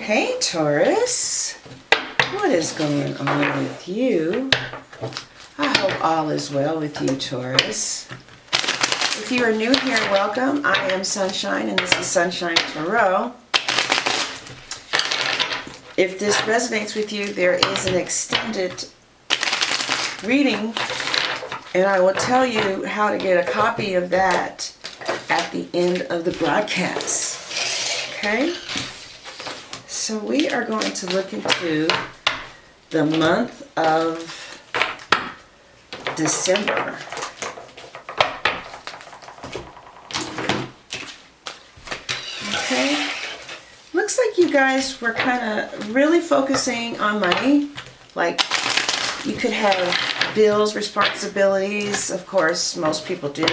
Hey Taurus, what is going on with you? I hope all is well with you, Taurus. If you are new here, welcome. I am Sunshine and this is Sunshine Tarot. If this resonates with you, there is an extended reading and I will tell you how to get a copy of that at the end of the broadcast. Okay? So we are going to look into the month of December. Okay? Looks like you guys were kind of really focusing on money. Like you could have bills, responsibilities. Of course, most people do.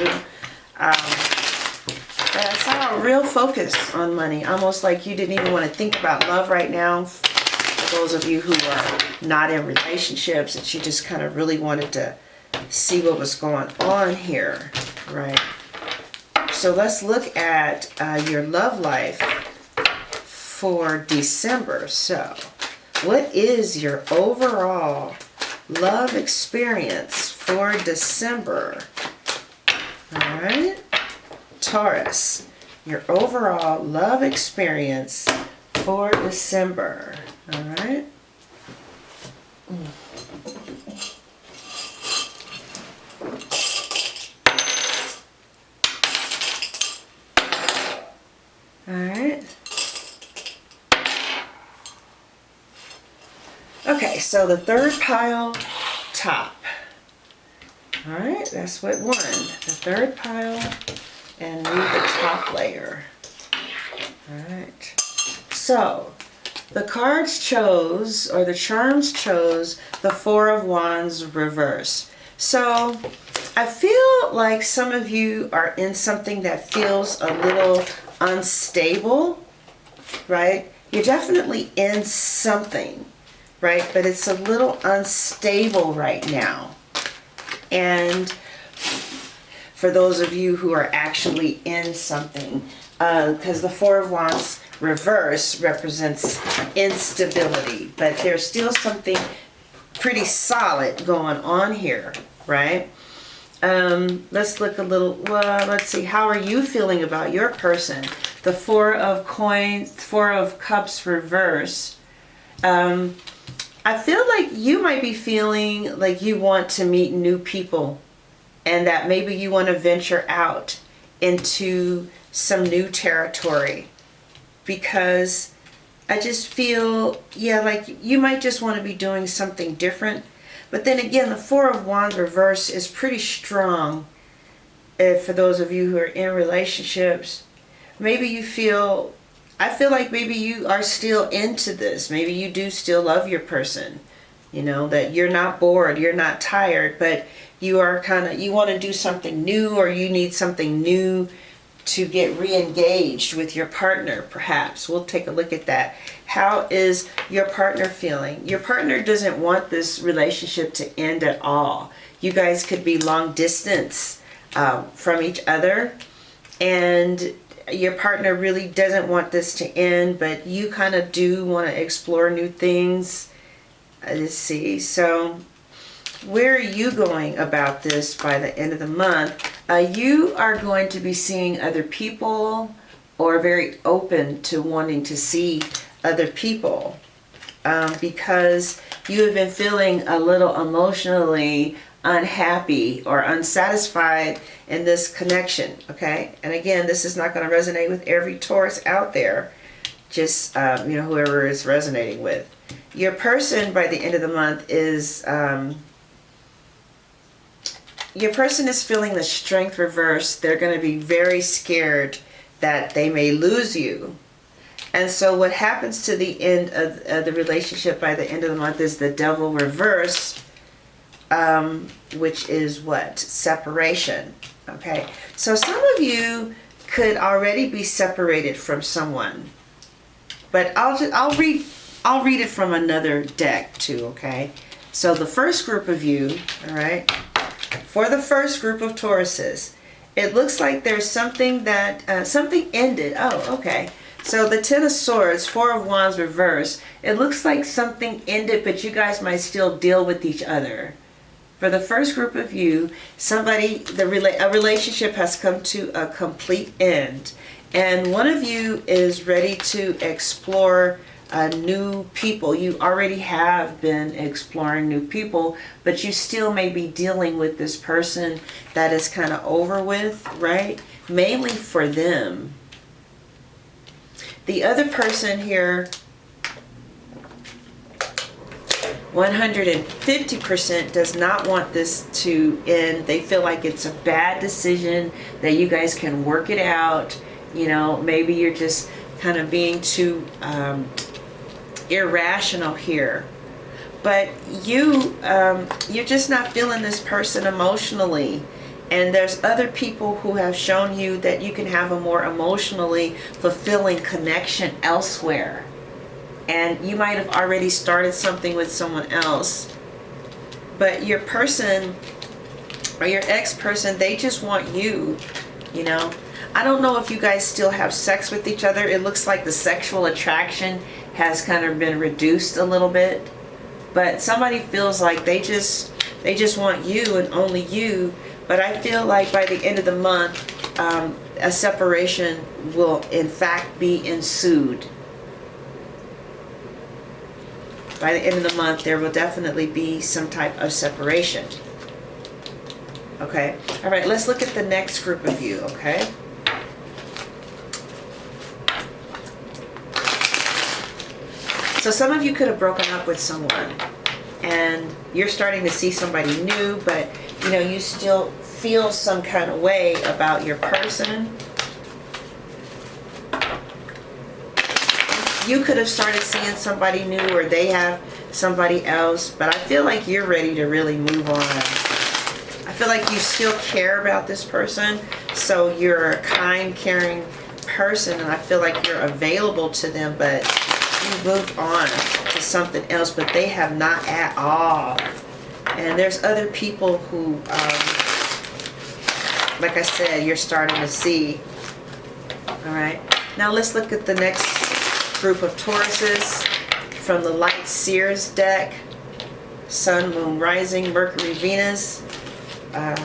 But I saw a real focus on money, almost like you didn't even want to think about love right now. For those of you who are not in relationships, that you just kind of really wanted to see what was going on here, right? So let's look at your love life for December. So what is your overall love experience for December? All right. Taurus, your overall love experience for December. All right. All right. Okay, so the third pile, top. All right, that's what won. The third pile. And read the top layer. Alright. So, the cards chose, or the charms chose, the Four of Wands reverse. So, I feel like some of you are in something that feels a little unstable, right? You're definitely in something, right? But it's a little unstable right now. And for those of you who are actually in something, because the Four of Wands reverse represents instability, but there's still something pretty solid going on here, right? Let's look a little, well, let's see, how are you feeling about your person? The Four of Coins, Four of Cups reverse. I feel like you might be feeling like you want to meet new people, and that maybe you want to venture out into some new territory, because I just feel, yeah, like you might just want to be doing something different. But then again, the Four of Wands reverse is pretty strong. For those of you who are in relationships, maybe you feel, I feel like maybe you are still into this. Maybe you do still love your person. You know, that you're not bored, you're not tired, but you are kind of, you want to do something new, or you need something new to get re-engaged with your partner, perhaps. We'll take a look at that. How is your partner feeling? Your partner doesn't want this relationship to end at all. You guys could be long distance from each other, and your partner really doesn't want this to end, but you kind of do want to explore new things. Let's see. So where are you going about this by the end of the month? You are going to be seeing other people, or very open to wanting to see other people, because you have been feeling a little emotionally unhappy or unsatisfied in this connection, okay? And again, this is not going to resonate with every Taurus out there, just you know, whoever is resonating with. Your person by the end of the month is your person is feeling the strength reverse. They're going to be very scared that they may lose you. And so what happens to the end of the relationship by the end of the month is the Devil reverse, which is what? Separation. Okay. So some of you could already be separated from someone. But I'll read it from another deck too, okay? So the first group of you, all right? For the first group of Tauruses, it looks like there's something that, something ended. Oh, okay. So the Ten of Swords, Four of Wands reverse. It looks like something ended, but you guys might still deal with each other. For the first group of you, a relationship has come to a complete end. And one of you is ready to explore new people. You already have been exploring new people, but you still may be dealing with this person that is kind of over with, right? Mainly for them. The other person here, 150% does not want this to end. They feel like it's a bad decision, that you guys can work it out. You know, maybe you're just kind of being too irrational here. But you're just not feeling this person emotionally. And there's other people who have shown you that you can have a more emotionally fulfilling connection elsewhere. And you might have already started something with someone else. But your person or your ex-person, they just want you, you know. I don't know if you guys still have sex with each other. It looks like the sexual attraction has kind of been reduced a little bit. But somebody feels like they just want you and only you. But I feel like by the end of the month, a separation will in fact be ensued. By the end of the month, there will definitely be some type of separation. Okay? All right, let's look at the next group of you, okay? So some of you could have broken up with someone, and you're starting to see somebody new, but, you know, you still feel some kind of way about your person. You could have started seeing somebody new, or they have somebody else, but I feel like you're ready to really move on. I feel like you still care about this person, so you're a kind, caring person, and I feel like you're available to them, but you moved on to something else, but they have not at all. And there's other people who, like I said, you're starting to see. All right, now let's look at the next group of Tauruses from the Light Seers deck. Sun, Moon, Rising, Mercury, Venus. All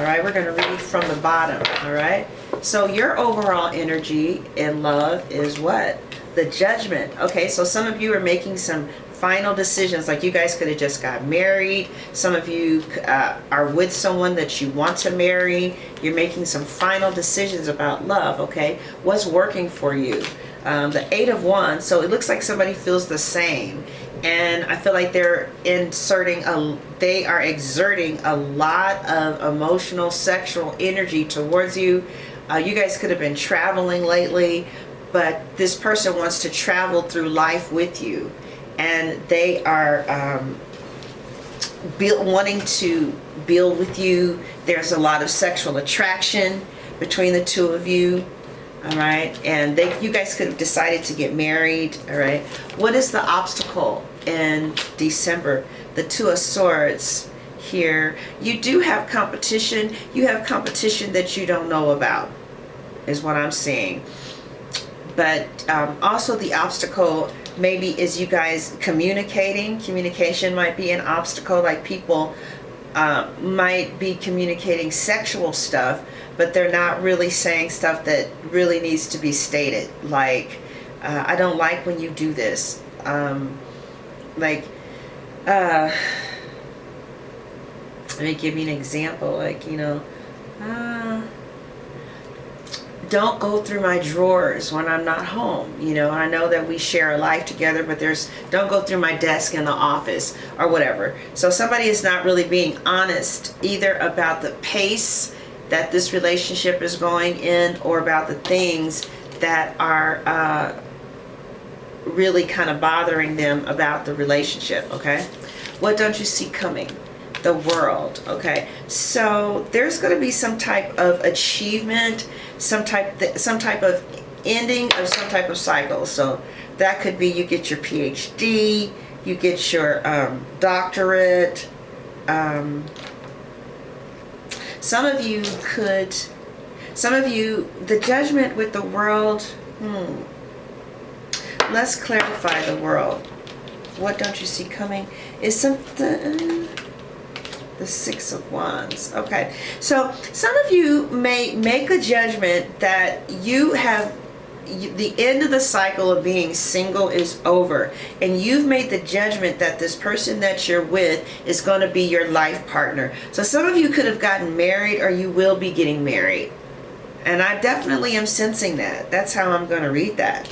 right, we're going to read from the bottom. All right, so your overall energy in love is what? The Judgment. Okay, so some of you are making some final decisions, like you guys could have just got married. Some of you are with someone that you want to marry. You're making some final decisions about love, okay? What's working for you? The Eight of Wands, so it looks like somebody feels the same. And I feel like they are exerting a lot of emotional, sexual energy towards you. You guys could have been traveling lately, but this person wants to travel through life with you. And they are wanting to build with you. There's a lot of sexual attraction between the two of you. All right, and you guys could have decided to get married. All right, what is the obstacle in December? The Two of Swords here. You do have competition. You have competition that you don't know about, is what I'm seeing. But also the obstacle maybe is you guys communicating. Communication might be an obstacle, like people might be communicating sexual stuff, but they're not really saying stuff that really needs to be stated. Like, I don't like when you do this. Let me give you an example. Like, you know, don't go through my drawers when I'm not home. You know, I know that we share a life together, but don't go through my desk in the office or whatever. So somebody is not really being honest either about the pace that this relationship is going in, or about the things that are really kind of bothering them about the relationship. Okay, what don't you see coming? The World. Okay, so there's going to be some type of achievement, some type of ending of some type of cycle. So that could be you get your PhD, you get your doctorate. Some of you, the Judgment with the World, let's clarify the world. What don't you see coming? Is something... The Six of Wands. Okay, so some of you may make a judgment that you have the end of the cycle of being single is over, and you've made the judgment that this person that you're with is going to be your life partner. So some of you could have gotten married, or you will be getting married, and I definitely am sensing that. That's how I'm going to read that.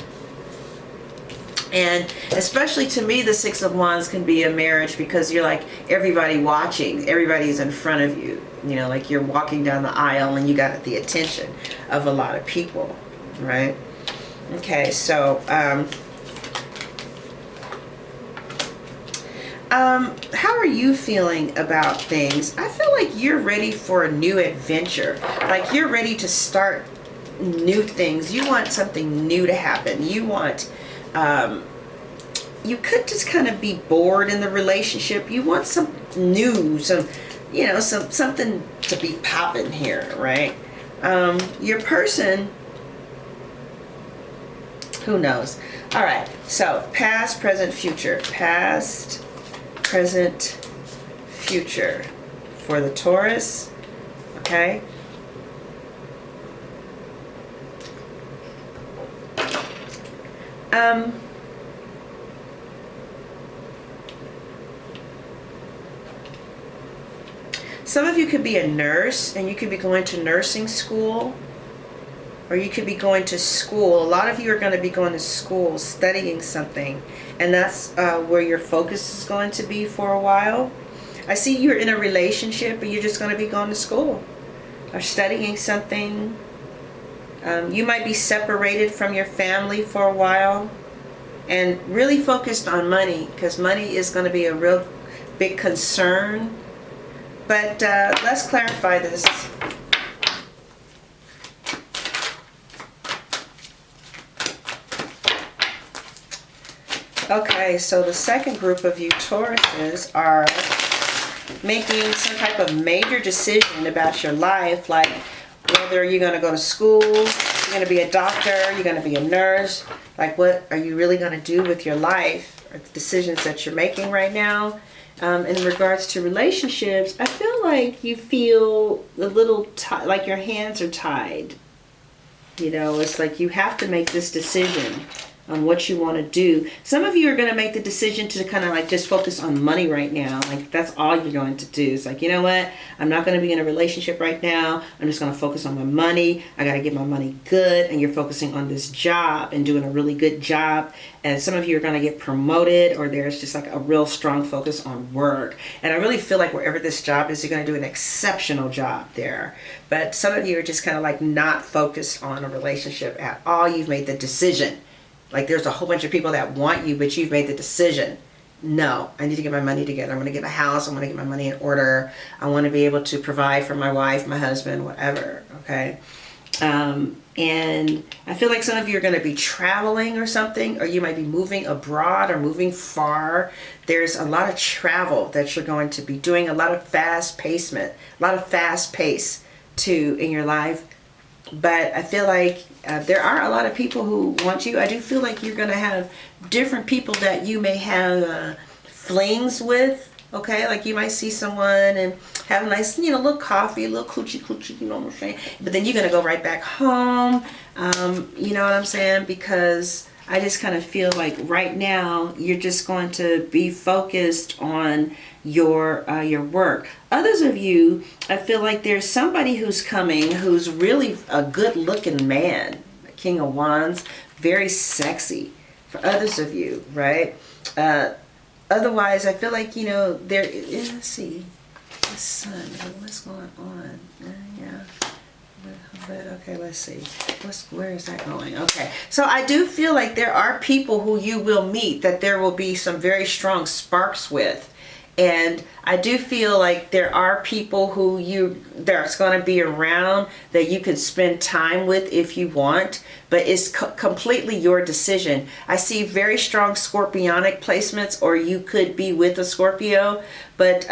And especially to me, the Six of Wands can be a marriage, because you're like everybody watching, everybody's in front of you, you know, like you're walking down the aisle and you got the attention of a lot of people, right? Okay, so how are you feeling about things? I feel like you're ready for a new adventure, like you're ready to start new things. You want something new to happen. You want you could just kind of be bored in the relationship. You want some new, some, you know, something to be popping here, right? Your person, who knows? All right, so past, present, future. Past, present, future for the Taurus, okay? Some of you could be a nurse, and you could be going to nursing school, or you could be going to school. A lot of you are going to be going to school, studying something, and that's where your focus is going to be for a while. I see you're in a relationship, and you're just going to be going to school or studying something. You might be separated from your family for a while and really focused on money, because money is going to be a real big concern. But let's clarify this. Okay, so the second group of you Tauruses are making some type of major decision about your life, like whether you're going to go to school, you're going to be a doctor, you're going to be a nurse, like what are you really going to do with your life, or the decisions that you're making right now. In regards to relationships, I feel like you feel a little like your hands are tied. You know, it's like you have to make this decision on what you want to do. Some of you are going to make the decision to kind of like just focus on money right now. Like that's all you're going to do. It's like, you know what? I'm not going to be in a relationship right now. I'm just going to focus on my money. I got to get my money good. And you're focusing on this job and doing a really good job. And some of you are going to get promoted, or there's just like a real strong focus on work. And I really feel like wherever this job is, you're going to do an exceptional job there. But some of you are just kind of like not focused on a relationship at all. You've made the decision. Like there's a whole bunch of people that want you, but you've made the decision. No, I need to get my money together. I'm going to get a house. I'm going to get my money in order. I want to be able to provide for my wife, my husband, whatever. Okay. And I feel like some of you are going to be traveling or something, or you might be moving abroad or moving far. There's a lot of travel that you're going to be doing, a lot of fast pace too in your life. But I feel like there are a lot of people who want you. I do feel like you're going to have different people that you may have flings with. Okay, like you might see someone and have a nice, you know, little coffee, a little coochie, you know what I'm saying? But then you're going to go right back home, you know what I'm saying? Because I just kind of feel like right now you're just going to be focused on your work. Others of you, I feel like there's somebody who's coming who's really a good looking man, King of Wands, very sexy for others of you, right? Otherwise, I feel like, you know, let's see, the sun, what's going on? Yeah. Okay, let's see. Where is that going? Okay, so I do feel like there are people who you will meet that there will be some very strong sparks with. And I do feel like there are people who that's going to be around that you can spend time with if you want, but it's completely your decision. I see very strong scorpionic placements, or you could be with a Scorpio, but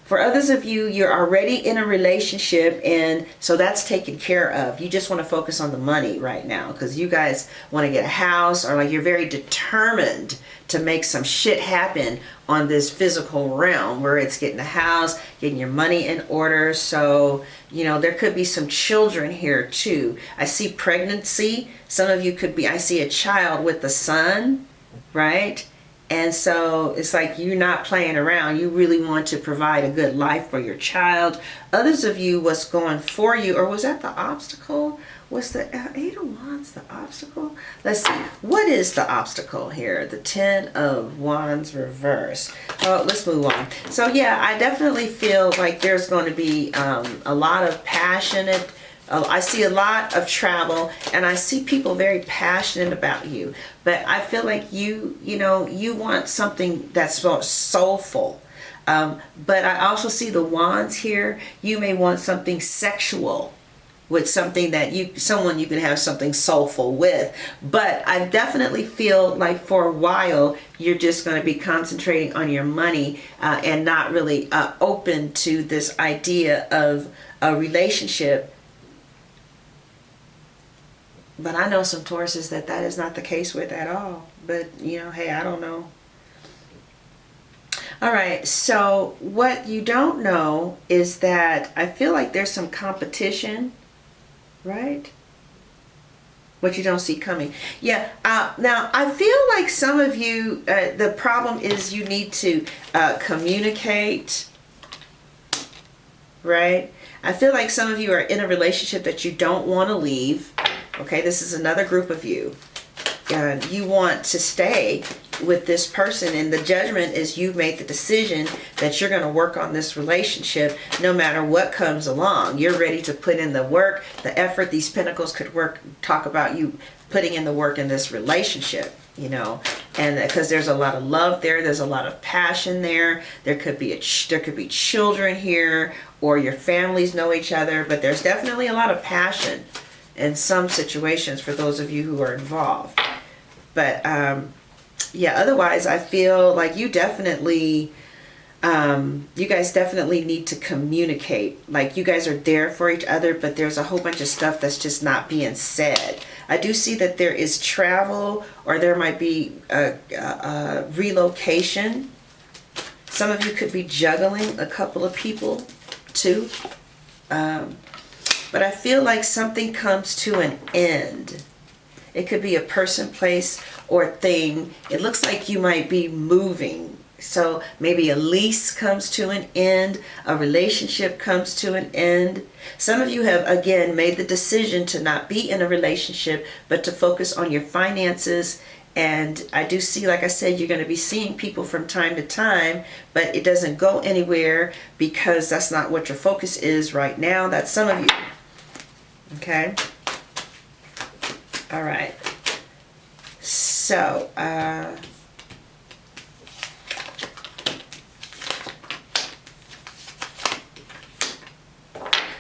For others of you, you're already in a relationship, and so that's taken care of. You just want to focus on the money right now because you guys want to get a house, or like you're very determined to make some shit happen on this physical realm where it's getting a house, getting your money in order. So, you know, there could be some children here too. I see pregnancy. Some of you could be, I see a child with the son, right? And so it's like you're not playing around. You really want to provide a good life for your child. Others of you, what's going for you, or was that the obstacle? Was the Eight of Wands the obstacle? Let's see. What is the obstacle here? The Ten of Wands reverse. Oh, let's move on. So yeah, I definitely feel like there's going to be a lot of passionate. I see a lot of travel, and I see people very passionate about you. But I feel like you know, you want something that's soulful. But I also see the wands here. You may want something sexual with something that someone you can have something soulful with. But I definitely feel like for a while, you're just going to be concentrating on your money and not really open to this idea of a relationship. But I know some Tauruses that is not the case with at all. But, you know, hey, I don't know. All right, so what you don't know is that I feel like there's some competition, right? What you don't see coming. Yeah, now I feel like some of you, the problem is you need to communicate, right? I feel like some of you are in a relationship that you don't want to leave. Okay, this is another group of you. You want to stay with this person, and the judgment is you've made the decision that you're going to work on this relationship no matter what comes along. You're ready to put in the work, the effort. These pentacles could talk about you putting in the work in this relationship, you know, and because there's a lot of love there, there's a lot of passion there. There could be children here, or your families know each other, but there's definitely a lot of passion in some situations for those of you who are involved. But yeah, otherwise I feel like you definitely, you guys definitely need to communicate. Like you guys are there for each other, but there's a whole bunch of stuff that's just not being said. I do see that there is travel, or there might be a relocation. Some of you could be juggling a couple of people too. But I feel like something comes to an end. It could be a person, place, or thing. It looks like you might be moving. So maybe a lease comes to an end. A relationship comes to an end. Some of you have, again, made the decision to not be in a relationship, but to focus on your finances. And I do see, like I said, you're going to be seeing people from time to time, but it doesn't go anywhere because that's not what your focus is right now. That's some of you. Okay. All right. So,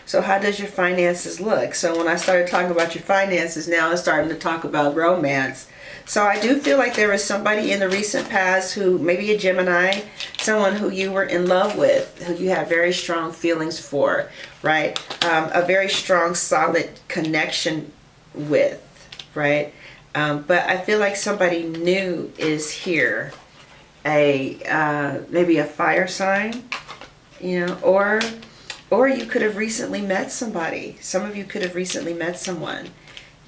so how does your finances look? So when I started talking about your finances, now I'm starting to talk about romance. So I do feel like there was somebody in the recent past who, maybe a Gemini, someone who you were in love with, who you had very strong feelings for, right? A very strong, solid connection with, right? But I feel like somebody new is here. Maybe a fire sign, you know, or you could have recently met somebody. Some of you could have recently met someone.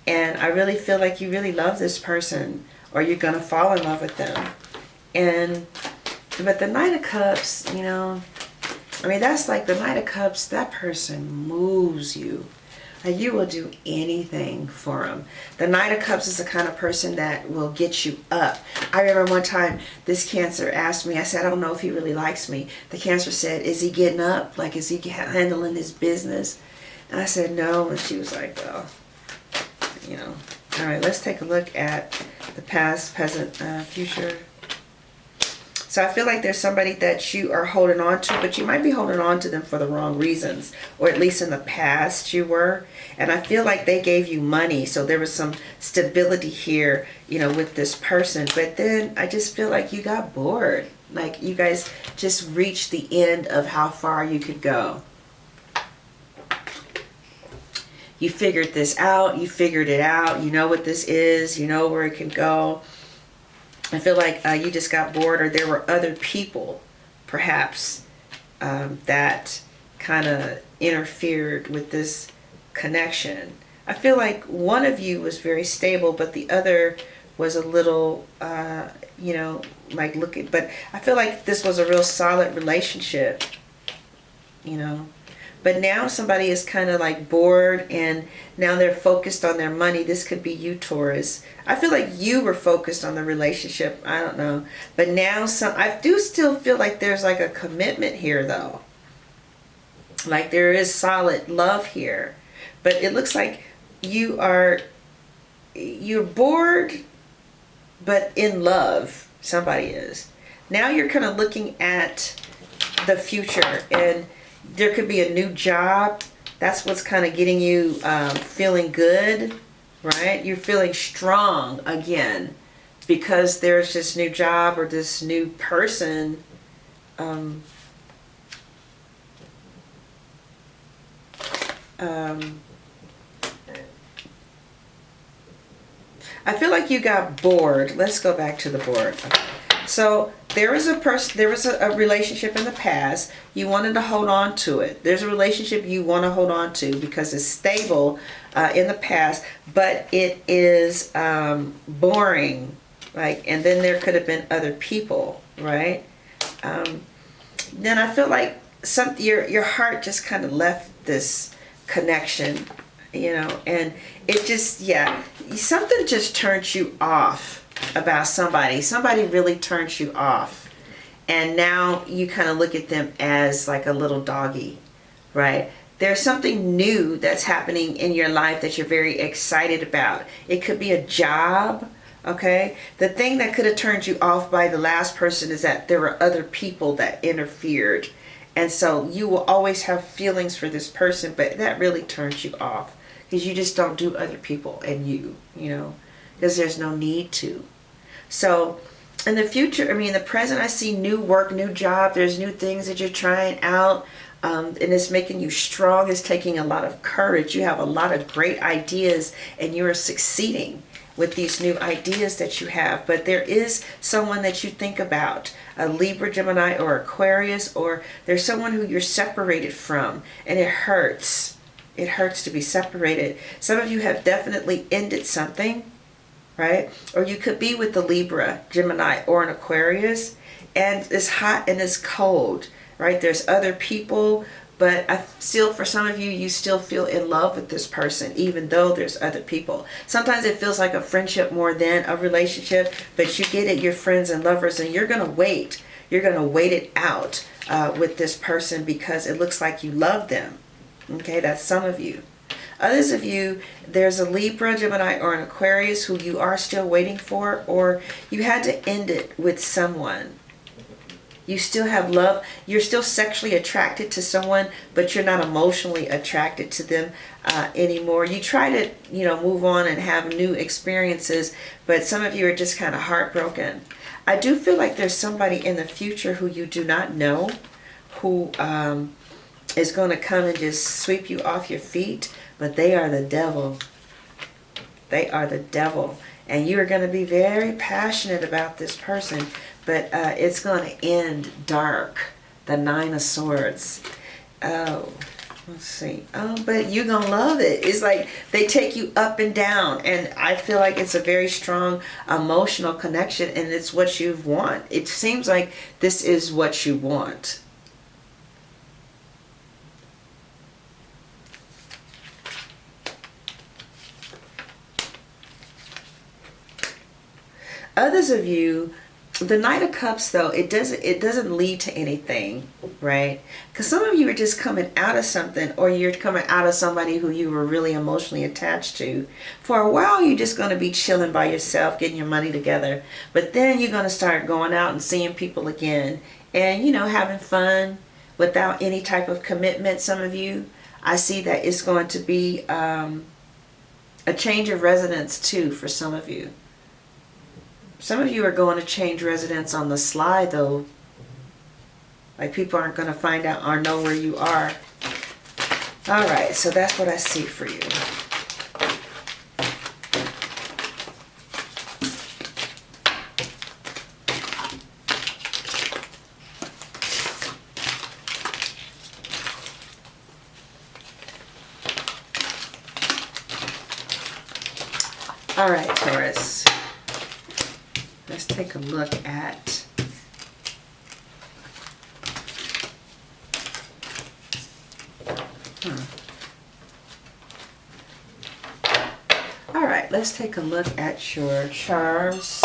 And I really feel like you really love this person, or you're going to fall in love with them. But the Knight of Cups, you know, I mean, that's like the Knight of Cups, that person moves you. Like you will do anything for them. The Knight of Cups is the kind of person that will get you up. I remember one time this Cancer asked me, I said, I don't know if he really likes me. The Cancer said, is he getting up? Like, is he handling his business? And I said, no. And she was like, well, you know. All right, let's take a look at the past, present, future. So I feel like there's somebody that you are holding on to, but you might be holding on to them for the wrong reasons, or at least in the past you were. And I feel like they gave you money, so there was some stability here, you know, with this person. But then I just feel like you got bored. Like you guys just reached the end of how far you could go. You figured this out, you figured it out, you know what this is, you know where it can go. I feel like you just got bored, or there were other people perhaps that kind of interfered with this connection. I feel like one of you was very stable, but the other was a little, you know, like looking, but I feel like this was a real solid relationship, you know. But now somebody is kind of like bored, and now they're focused on their money. This could be you, Taurus. I feel like you were focused on the relationship. I don't know. But now I do still feel like there's like a commitment here though. Like there is solid love here. But it looks like you're bored, but in love. Somebody is. Now you're kind of looking at the future, and there could be a new job. That's what's kind of getting you feeling good, right? You're feeling strong again because there's this new job or this new person. I feel like you got bored. Let's go back to the board. Okay. So there was a relationship in the past. You wanted to hold on to it. There's a relationship you want to hold on to because it's stable in the past, but it is boring. Like, and then there could have been other people, right? Then I feel like your heart just kind of left this connection, you know, and it just, yeah, something just turned you off about somebody. Somebody really turns you off, and now you kind of look at them as like a little doggy, right? There's something new that's happening in your life that you're very excited about. It could be a job, okay? The thing that could have turned you off by the last person is that there were other people that interfered, and so you will always have feelings for this person, but that really turns you off because you just don't do other people and you know, because there's no need to. So in the future, I mean, in the present, I see new work, new job. There's new things that you're trying out, and it's making you strong. It's taking a lot of courage. You have a lot of great ideas, and you're succeeding with these new ideas that you have. But there is someone that you think about, a Libra, Gemini, or Aquarius, or there's someone who you're separated from, and it hurts. It hurts to be separated. Some of you have definitely ended something, right? Or you could be with the Libra, Gemini, or an Aquarius, and it's hot and it's cold, right? There's other people, but I still, for some of you, you still feel in love with this person, even though there's other people. Sometimes it feels like a friendship more than a relationship, but you get it, you're friends and lovers, and you're going to wait. You're going to wait it out with this person because it looks like you love them. Okay, that's some of you. Others of you, there's a Libra, Gemini, or an Aquarius who you are still waiting for, or you had to end it with someone. You still have love. You're still sexually attracted to someone, but you're not emotionally attracted to them anymore. You try to, you know, move on and have new experiences, but some of you are just kind of heartbroken. I do feel like there's somebody in the future who you do not know, who is going to come and just sweep you off your feet. But they are the devil. They are the devil. And you are going to be very passionate about this person. But it's going to end dark. The 9 of Swords. Oh, let's see. Oh, but you're going to love it. It's like they take you up and down. And I feel like it's a very strong emotional connection. And it's what you want. It seems like this is what you want. Others of you the Knight of Cups, though, it doesn't lead to anything, right? Because some of you are just coming out of something, or you're coming out of somebody who you were really emotionally attached to. For a while, you're just going to be chilling by yourself, getting your money together. But then you're going to start going out and seeing people again, and, you know, having fun without any type of commitment. Some of you, I see that it's going to be a change of residence, too, for some of you. Some of you are going to change residence on the sly, though. Like, people aren't going to find out or know where you are. All right, so that's what I see for you. All right, Taurus. Let's take a look at all right, let's take a look at your charms.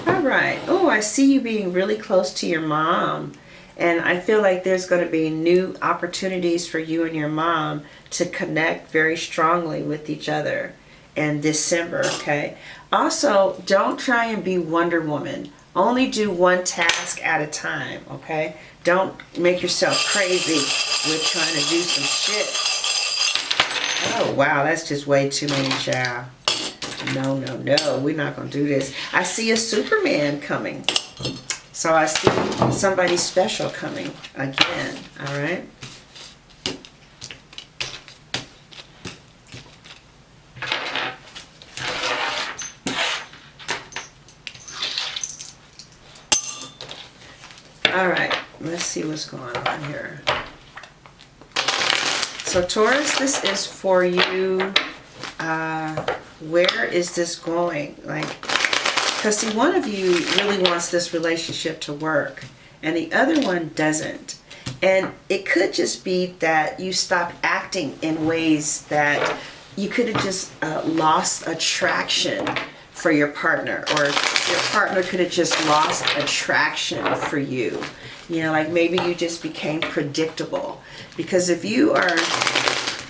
All right. Oh, I see you being really close to your mom. And I feel like there's going to be new opportunities for you and your mom to connect very strongly with each other in December, okay? Also, don't try and be Wonder Woman. Only do one task at a time, okay? Don't make yourself crazy with trying to do some shit. Oh, wow, that's just way too many, child. No, no, no, we're not going to do this. I see a Superman coming. So I see somebody special coming again, all right? All right, let's see what's going on here. So Taurus, this is for you. Where is this going? Like, because see, one of you really wants this relationship to work and the other one doesn't. And it could just be that you stop acting in ways that you could have just lost attraction for your partner, or your partner could have just lost attraction for you. You know, like maybe you just became predictable. Because if you are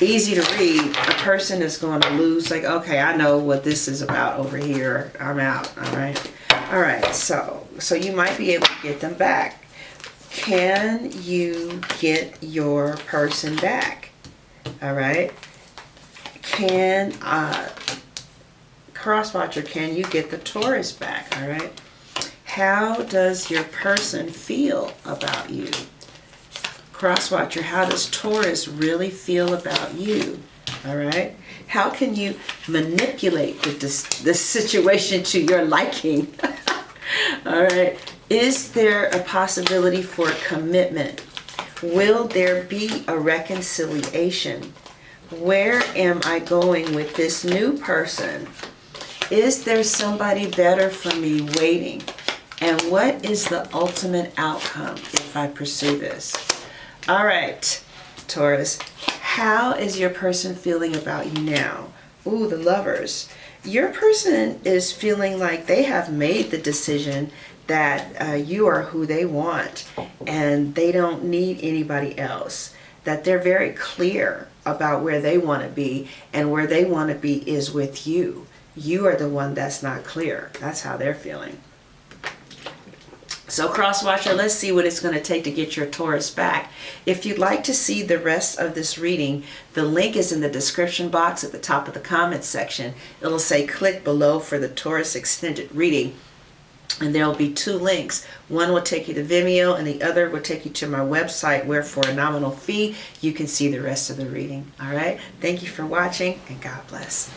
easy to read, a person is going to lose, like, okay, I know what this is about over here. I'm out, all right? All right, so you might be able to get them back. Can you get your person back? All right? Can, Crosswatcher, can you get the Taurus back? All right? How does your person feel about you? Crosswatcher, how does Taurus really feel about you? All right? How can you manipulate this situation to your liking? All right? Is there a possibility for commitment? Will there be a reconciliation? Where am I going with this new person? Is there somebody better for me waiting? And what is the ultimate outcome if I pursue this? All right, Taurus, how is your person feeling about you now? Ooh, the Lovers. Your person is feeling like they have made the decision that you are who they want and they don't need anybody else. That they're very clear about where they want to be, and where they want to be is with you. You are the one that's not clear. That's how they're feeling. So Crosswatcher, let's see what it's going to take to get your Taurus back. If you'd like to see the rest of this reading, the link is in the description box at the top of the comments section. It'll say click below for the Taurus extended reading. And there will be two links. One will take you to Vimeo and the other will take you to my website, where for a nominal fee, you can see the rest of the reading. All right? Thank you for watching, and God bless.